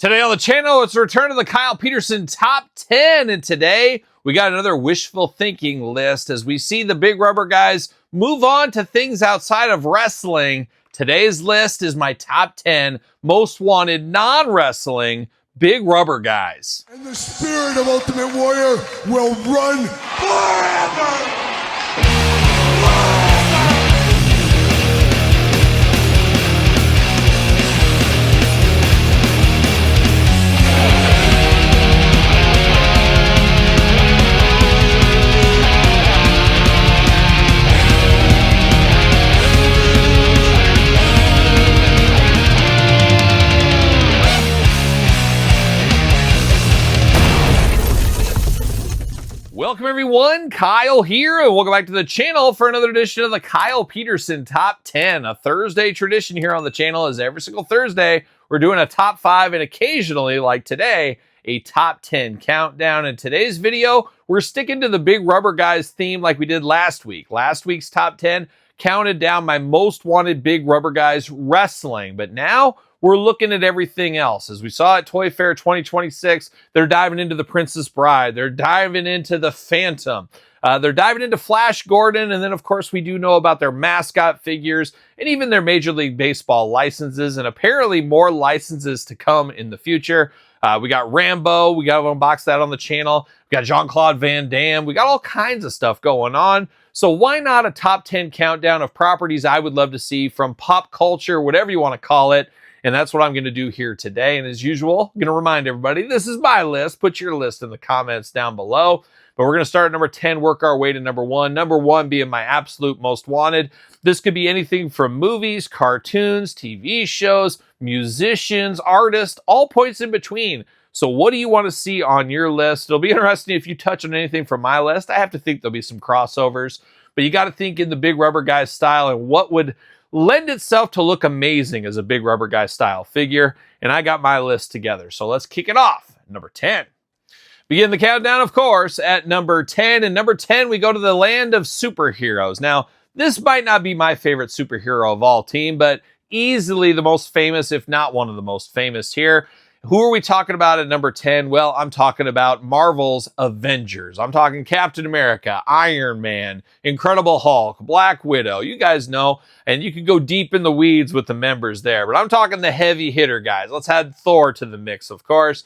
Today on the channel, it's a return to the Kyle Peterson Top 10. And today, we got another wishful thinking list as we see the big rubber guys move on to things outside of wrestling. Today's list is my top 10 most wanted non-wrestling big rubber guys. And the spirit of Ultimate Warrior will run forever! Welcome everyone, Kyle here, and welcome back to the channel for another edition of the Kyle Peterson Top 10. A Thursday tradition here on the channel is every single Thursday, we're doing a top 5 and occasionally, like today, a top 10 countdown. In today's video, we're sticking to the big rubber guys theme like we did last week. Last week's top 10 counted down my most wanted big rubber guys wrestling, but now we're looking at everything else. As we saw at Toy Fair 2026, they're diving into the Princess Bride. They're diving into the Phantom. They're diving into Flash Gordon. And then, of course, we do know about their mascot figures and even their Major League Baseball licenses, and apparently more licenses to come in the future. We got Rambo. We got to unbox that on the channel. We got Jean-Claude Van Damme. We got all kinds of stuff going on. So why not a top 10 countdown of properties I would love to see from pop culture, whatever you want to call it. And that's what I'm going to do here today. And as usual, I'm going to remind everybody, this is my list. Put your list in the comments down below. But we're going to start at number 10, work our way to number 1. Number 1 being my absolute most wanted. This could be anything from movies, cartoons, TV shows, musicians, artists, all points in between. So what do you want to see on your list? It'll be interesting if you touch on anything from my list. I have to think there'll be some crossovers. But you got to think in the big rubber guy style and what would lend itself to look amazing as a big rubber guy style figure. And I got my list together. So let's kick it off. Number 10. Begin the countdown, of course, at number 10. And number 10, we go to the land of superheroes. Now, this might not be my favorite superhero of all time, but easily the most famous, if not one of the most famous here. Who are we talking about at number 10? Well, I'm talking about Marvel's Avengers. I'm talking Captain America, Iron Man, Incredible Hulk, Black Widow. You guys know, and you can go deep in the weeds with the members there. But I'm talking the heavy hitter guys. Let's add Thor to the mix, of course.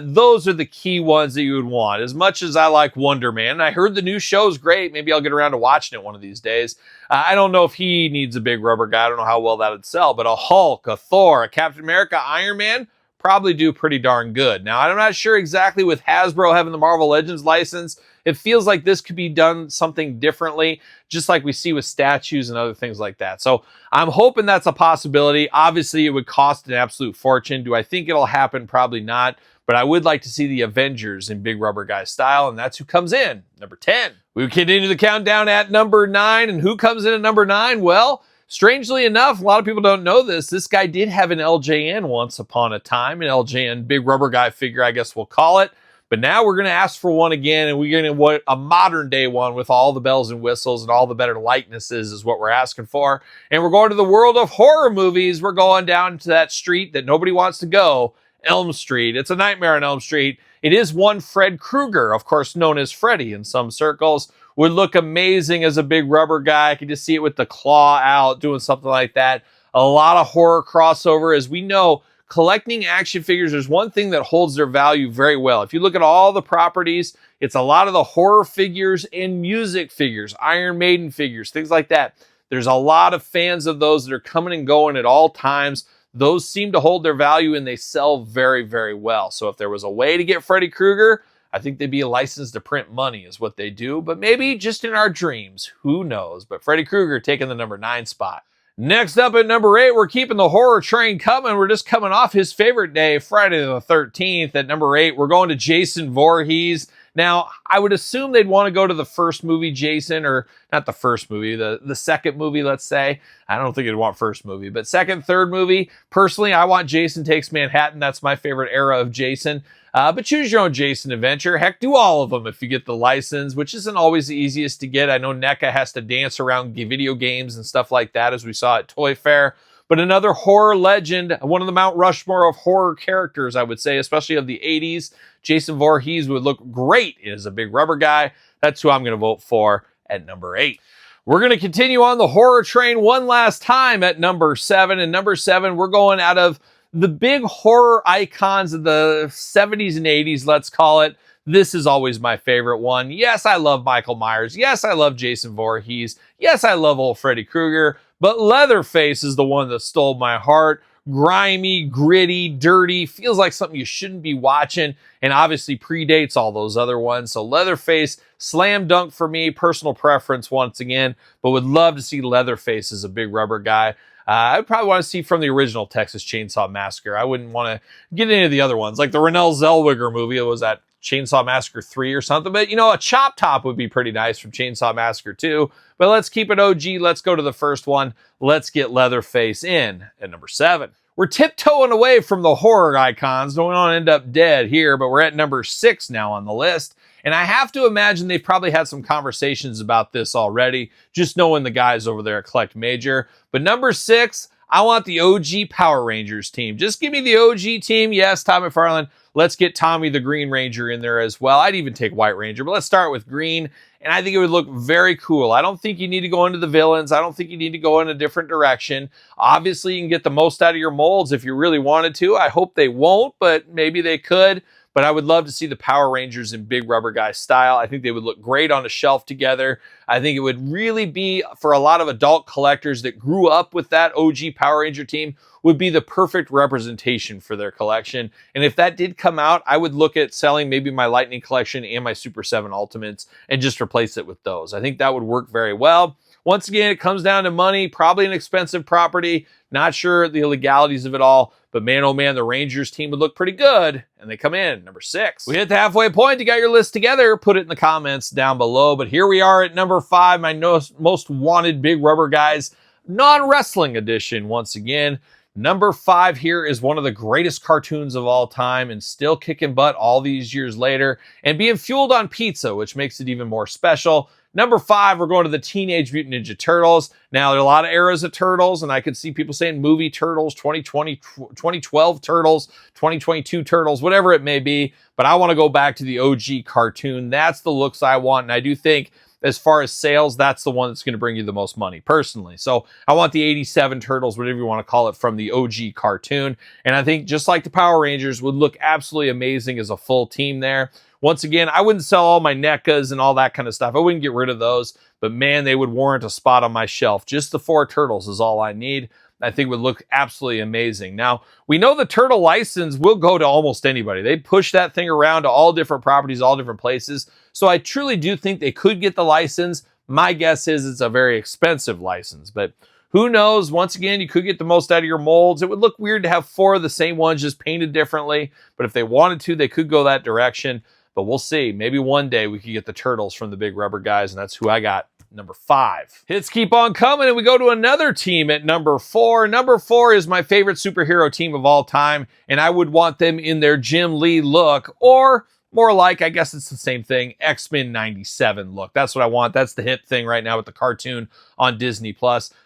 Those are the key ones that you would want. As much as I like Wonder Man, I heard the new show's great. Maybe I'll get around to watching it one of these days. I don't know if he needs a big rubber guy. I don't know how well that would sell. But a Hulk, a Thor, a Captain America, Iron Man, probably do pretty darn good. Now, I'm not sure exactly with Hasbro having the Marvel Legends license. It feels like this could be done something differently, just like we see with statues and other things like that. So I'm hoping that's a possibility. Obviously, it would cost an absolute fortune. Do I think it'll happen? Probably not. But I would like to see the Avengers in big rubber guy style, and that's who comes in. Number 10. We continue the countdown at number 9, and who comes in at number 9? Well, strangely enough, a lot of people don't know this. This guy did have an LJN once upon a time, an LJN big rubber guy figure, I guess we'll call it. But now we're going to ask for one again, and we're going to want a modern day one with all the bells and whistles and all the better likenesses is what we're asking for. And we're going to the world of horror movies. We're going down to that street that nobody wants to go, Elm Street. It's a nightmare on Elm Street. It is one Fred Krueger, of course known as Freddy in some circles. Would look amazing as a big rubber guy. I can just see it with the claw out, doing something like that. A lot of horror crossover. As we know, collecting action figures, there's one thing that holds their value very well. If you look at all the properties, it's a lot of the horror figures and music figures, Iron Maiden figures, things like that. There's a lot of fans of those that are coming and going at all times. Those seem to hold their value and they sell very, very well. So if there was a way to get Freddy Krueger, I think they'd be a license to print money is what they do, but maybe just in our dreams, who knows? But Freddy Krueger taking the number 9 spot. Next up at number 8, we're keeping the horror train coming. We're just coming off his favorite day, Friday the 13th. At number 8, we're going to Jason Voorhees. Now, I would assume they'd want to go to the first movie, Jason, or not the first movie, the second movie, let's say. I don't think they'd want first movie, but second, third movie. Personally, I want Jason Takes Manhattan. That's my favorite era of Jason. But choose your own Jason adventure. Heck, do all of them if you get the license, which isn't always the easiest to get. I know NECA has to dance around video games and stuff like that, as we saw at Toy Fair. but another horror legend, one of the Mount Rushmore of horror characters, I would say, especially of the 80s. Jason Voorhees would look great as a big rubber guy. That's who I'm going to vote for at number 8. We're going to continue on the horror train one last time at number 7. And number 7, we're going out of the big horror icons of the 70s and 80s, let's call it. This is always my favorite one. Yes, I love Michael Myers. Yes, I love Jason Voorhees. Yes, I love old Freddy Krueger. But Leatherface is the one that stole my heart. Grimy, gritty, dirty, feels like something you shouldn't be watching, and obviously predates all those other ones. So Leatherface, slam dunk for me, personal preference once again, but would love to see Leatherface as a big rubber guy. I'd probably want to see from the original Texas Chainsaw Massacre. I wouldn't want to get any of the other ones, like the Renelle Zellweger movie. It was that Chainsaw Massacre 3 or something. But, you know, a Chop Top would be pretty nice from Chainsaw Massacre 2. But let's keep it OG. Let's go to the first one. Let's get Leatherface in at number 7. We're tiptoeing away from the horror icons. Don't want to end up dead here, but we're at number 6 now on the list. And I have to imagine they've probably had some conversations about this already, just knowing the guys over there at Collect Major. But number 6, I want the OG Power Rangers team. Just give me the OG team. Yes, Todd McFarlane. Let's get Tommy the Green Ranger in there as well. I'd even take White Ranger, but let's start with Green. And I think it would look very cool. I don't think you need to go into the villains. I don't think you need to go in a different direction. Obviously, you can get the most out of your molds if you really wanted to. I hope they won't, but maybe they could. But I would love to see the Power Rangers in big rubber guy style. I think they would look great on a shelf together. I think it would really be, for a lot of adult collectors that grew up with that OG Power Ranger team, would be the perfect representation for their collection. And if that did come out, I would look at selling maybe my Lightning collection and my Super 7 Ultimates and just replace it with those. I think that would work very well. Once again, it comes down to money, probably an expensive property. Not sure the legalities of it all, but man, oh man, the Rangers team would look pretty good, and they come in number 6. We hit the halfway point. You got your list together. Put it in the comments down below. But here we are at number 5, my most wanted big rubber guys, non-wrestling edition once again. Number 5 here is one of the greatest cartoons of all time and still kicking butt all these years later and being fueled on pizza, which makes it even more special. Number 5, we're going to the Teenage Mutant Ninja Turtles. Now, there are a lot of eras of Turtles, and I could see people saying movie Turtles, 2020, 2012 Turtles, 2022 Turtles, whatever it may be. But I want to go back to the OG cartoon. That's the looks I want, and I do think as far as sales, that's the one that's going to bring you the most money, personally. So I want the 87 Turtles, whatever you want to call it, from the OG cartoon. And I think just like the Power Rangers would look absolutely amazing as a full team there. Once again, I wouldn't sell all my NECAs and all that kind of stuff. I wouldn't get rid of those. But man, they would warrant a spot on my shelf. Just the 4 Turtles is all I need. I think would look absolutely amazing. Now, we know the Turtle license will go to almost anybody. They push that thing around to all different properties, all different places. So I truly do think they could get the license. My guess is it's a very expensive license, but who knows? Once again, you could get the most out of your molds. It would look weird to have 4 of the same ones just painted differently, but if they wanted to, they could go that direction. But we'll see. Maybe one day we could get the Turtles from the big rubber guys, and that's who I got. Number 5. Hits keep on coming, and we go to another team at number 4. Number 4 is my favorite superhero team of all time, and I would want them in their Jim Lee look, or more like, I guess it's the same thing, X-Men 97 look. That's what I want. That's the hip thing right now with the cartoon on Disney+.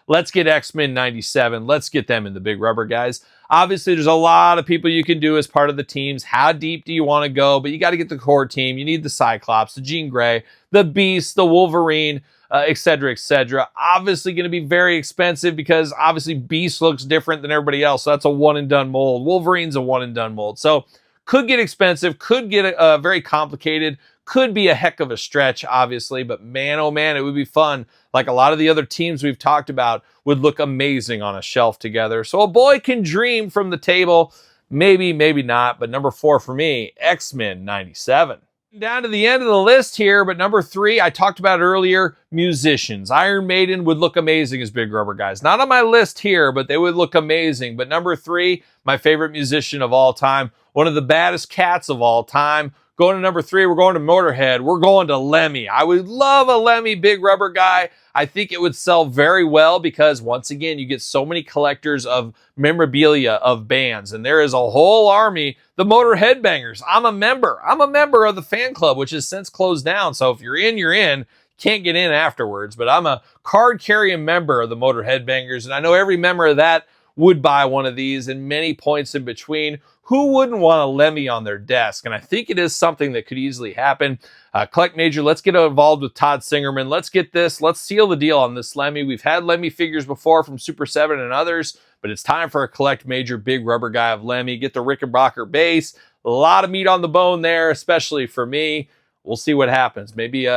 Let's get X-Men 97. Let's get them in the big rubber guys. Obviously, there's a lot of people you can do as part of the teams. How deep do you want to go? But you got to get the core team. You need the Cyclops, the Jean Grey, the Beast, the Wolverine, etc., etc. Obviously going to be very expensive because obviously Beast looks different than everybody else. So that's a one-and-done mold. Wolverine's a one-and-done mold. So could get expensive, could get very complicated, could be a heck of a stretch, obviously. But man, oh man, it would be fun. Like a lot of the other teams we've talked about would look amazing on a shelf together. So a boy can dream from the table. Maybe, maybe not. But number 4 for me, X-Men 97. Down to the end of the list here, but number 3, I talked about earlier, musicians. Iron Maiden would look amazing as big rubber guys. Not on my list here, but they would look amazing. But number 3, my favorite musician of all time, one of the baddest cats of all time. Going to number 3, we're going to Motorhead. We're going to Lemmy. I would love a Lemmy big rubber guy. I think it would sell very well because, once again, you get so many collectors of memorabilia of bands. And there is a whole army, the Motorhead Bangers. I'm a member. I'm a member of the fan club, which has since closed down. So if you're in, you're in. Can't get in afterwards. But I'm a card-carrying member of the Motorhead Bangers. And I know every member of that would buy one of these, and many points in between. Who wouldn't want a Lemmy on their desk? And I think it is something that could easily happen. Collect Major, let's get involved with Todd Singerman. Let's get this. Let's seal the deal on this Lemmy. We've had Lemmy figures before from Super 7 and others, but it's time for a Collect Major big rubber guy of Lemmy. Get the Rickenbacker base. A lot of meat on the bone there, especially for me. We'll see what happens. Maybe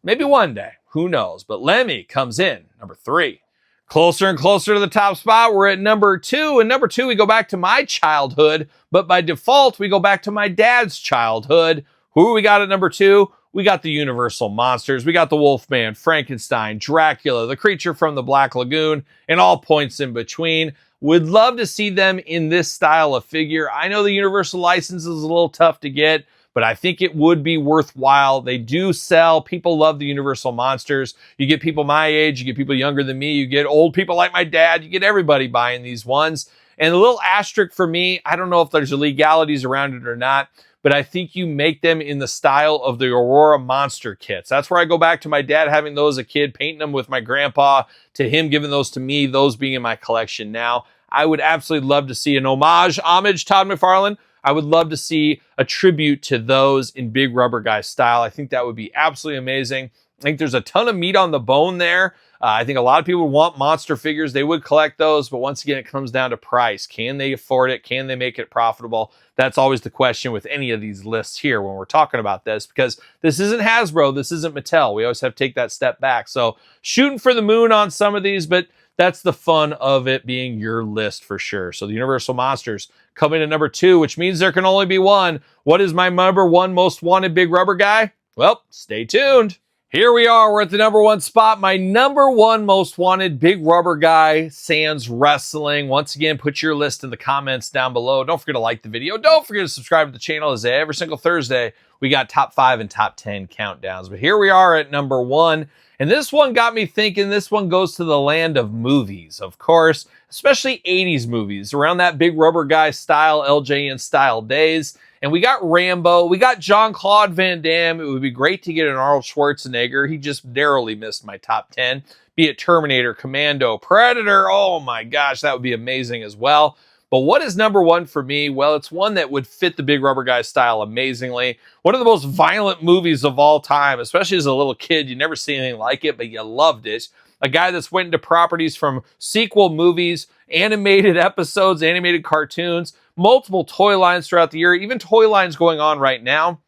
one day. Who knows? But Lemmy comes in number 3. Closer and closer to the top spot. We're at number 2. And number 2, we go back to my childhood. But by default, we go back to my dad's childhood. Who we got at number 2? We got the Universal Monsters. We got the Wolfman, Frankenstein, Dracula, the Creature from the Black Lagoon, and all points in between. Would love to see them in this style of figure. I know the Universal license is a little tough to get, but I think it would be worthwhile. They do sell. People love the Universal Monsters. You get people my age, you get people younger than me, you get old people like my dad, you get everybody buying these ones. And a little asterisk for me, I don't know if there's legalities around it or not, but I think you make them in the style of the Aurora Monster kits. That's where I go back to my dad having those as a kid, painting them with my grandpa, to him giving those to me, those being in my collection now. I would absolutely love to see an homage, Todd McFarlane. I would love to see a tribute to those in big rubber guy style. I think that would be absolutely amazing. I think there's a ton of meat on the bone there. I think a lot of people want monster figures. They would collect those, but once again, it comes down to price. Can they afford it? Can they make it profitable? That's always the question with any of these lists here when we're talking about this, because this isn't Hasbro. This isn't Mattel. We always have to take that step back. So shooting for the moon on some of these, but that's the fun of it being your list for sure. So the Universal Monsters coming in number 2, which means there can only be one. What is my number 1 most wanted big rubber guy? Well, stay tuned. Here we are. We're at the number 1 spot. My number 1 most wanted big rubber guy, sans wrestling. Once again, put your list in the comments down below. Don't forget to like the video. Don't forget to subscribe to the channel, as every single Thursday we got top 5 and top 10 countdowns. But here we are at number 1. And this one got me thinking. This one goes to the land of movies, of course, especially 80s movies, around that big rubber guy style, LJN style days. And we got Rambo, we got Jean-Claude Van Damme. It would be great to get an Arnold Schwarzenegger. He just narrowly missed my top 10. Be it Terminator, Commando, Predator. Oh my gosh, that would be amazing as well. But what is number 1 for me? Well, it's one that would fit the big rubber guy style amazingly. One of the most violent movies of all time, especially as a little kid. You never see anything like it, but you loved it. A guy that's went into properties from sequel movies, animated episodes, animated cartoons, multiple toy lines throughout the year, even toy lines going on right now.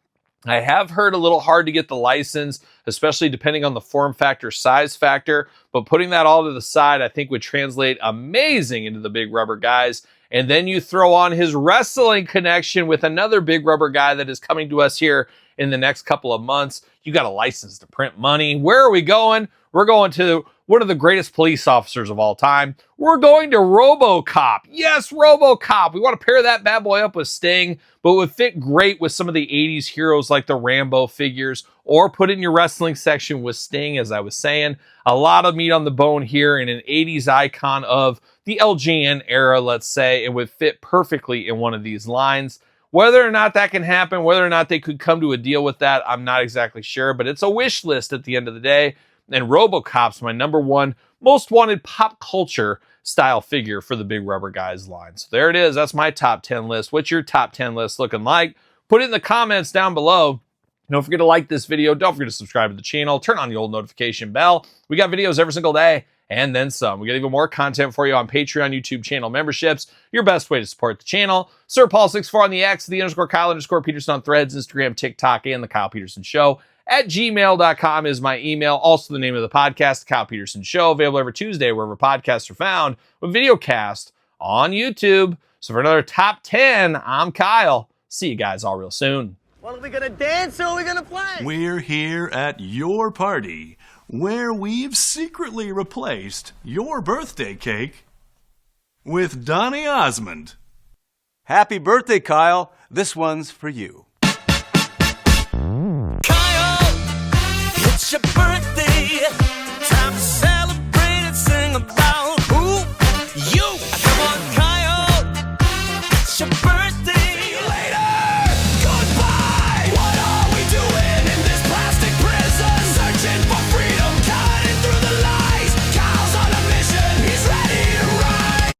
I have heard a little hard to get the license, especially depending on the form factor, size factor, but putting that all to the side, I think would translate amazing into the big rubber guys. And then you throw on his wrestling connection with another big rubber guy that is coming to us here in the next couple of months. You got a license to print money. Where are we going? We're going to one of the greatest police officers of all time. We're going to RoboCop. Yes, RoboCop. We want to pair that bad boy up with Sting, but it would fit great with some of the 80s heroes like the Rambo figures, or put it in your wrestling section with Sting, as I was saying. A lot of meat on the bone here, and an 80s icon of the LJN era, let's say. It would fit perfectly in one of these lines. Whether or not that can happen, whether or not they could come to a deal with that, I'm not exactly sure, but it's a wish list at the end of the day. And RoboCop's my number 1 most wanted pop culture style figure for the big rubber guys line. So there it is. That's my top 10 list. What's your top 10 list looking like? Put it in the comments down below. Don't forget to like this video. Don't forget to subscribe to the channel. Turn on the old notification bell. We got videos every single day and then some. We got even more content for you on Patreon, YouTube channel memberships. Your best way to support the channel. Sir Paul64 on the X, _Kyle_Peterson on Threads, Instagram, TikTok, and The Kyle Peterson Show. At gmail.com is my email. Also the name of the podcast, The Kyle Peterson Show, available every Tuesday wherever podcasts are found, with video cast on YouTube. So for another top 10, I'm Kyle. See you guys all real soon. Well, are we gonna dance or are we gonna play? We're here at your party, where we've secretly replaced your birthday cake with Donny Osmond. Happy birthday, Kyle. This one's for you. Kyle, it's your birthday.